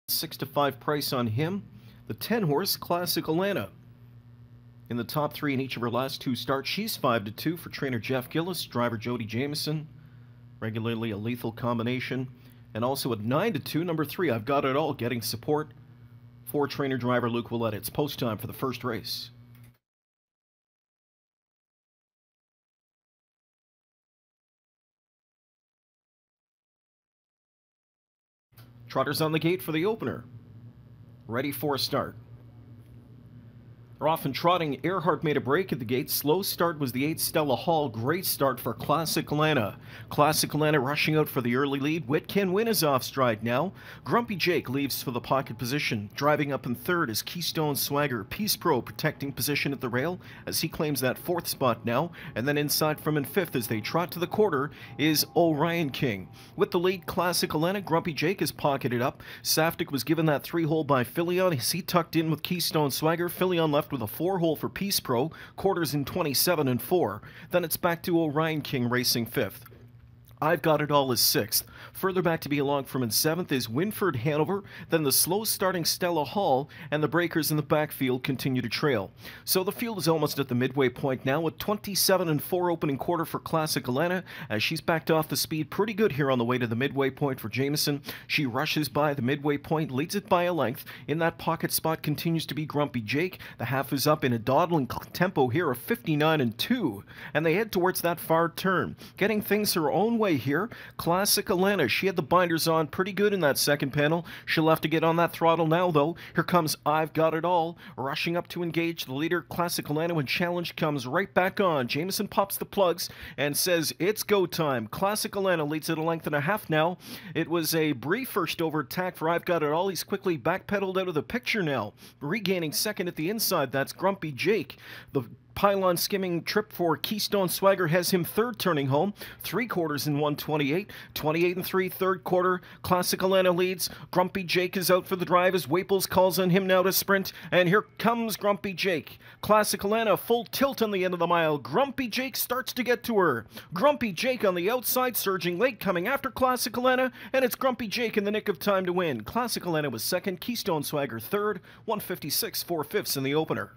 6-5 price on him. The 10-horse Classic Alana. In the top three in each of her last two starts, she's 5-2 for trainer Jeff Gillis, driver Jody Jamieson. Regularly a lethal combination. And also at 9-2, number 3, I've Got It All, getting support for trainer driver Luke Willett. It's post time for the first race. Trotters on the gate for the opener. Ready for a start. They're off and trotting. Earhart made a break at the gate. Slow start was the 8 Stella Hall. Great start for Classic Alana. Classic Alana rushing out for the early lead. Witkin Win is off stride now. Grumpy Jake leaves for the pocket position. Driving up in third is Keystone Swagger. Peace Pro protecting position at the rail as he claims that 4th spot now. And then inside from in 5th as they trot to the quarter is Orion King. With the lead, Classic Alana, Grumpy Jake is pocketed up. Saftik was given that 3-hole by Philion as he tucked in with Keystone Swagger. Philion left with a 4-hole for Peace Pro, quarters in 27 and 4. Then it's back to Orion King racing 5th. I've Got It All is 6th. Further back to be along from in 7th is Winford Hanover, then the slow starting Stella Hall, and the breakers in the backfield continue to trail. So the field is almost at the midway point now with 27 and 4 opening quarter for Classic Alana as she's backed off the speed pretty good here on the way to the midway point for Jamieson. She rushes by the midway point, leads it by a length. In that pocket spot continues to be Grumpy Jake. The half is up in a dawdling tempo here of 59 and 2, and they head towards that far turn. Getting things her own way here, Classic Alana. She had the binders on pretty good in that second panel. She'll have to get on that throttle now, though. Here comes I've Got It All, rushing up to engage the leader, Classic Alana, when challenge comes right back on. Jamieson pops the plugs and says it's go time. Classic Alana leads at a length and a half now. It was a brief first over attack for I've Got It All. He's quickly backpedaled out of the picture now. Regaining second at the inside, that's Grumpy Jake. The pylon skimming trip for Keystone Swagger has him third turning home. 3 quarters in 128. 28 and 3 third quarter. Classic Alana leads. Grumpy Jake is out for the drive as Waples calls on him now to sprint. And here comes Grumpy Jake. Classic Alana full tilt on the end of the mile. Grumpy Jake starts to get to her. Grumpy Jake on the outside, surging late, coming after Classic Alana. And it's Grumpy Jake in the nick of time to win. Classic Alana was second. Keystone Swagger third. 156 4/5 in the opener.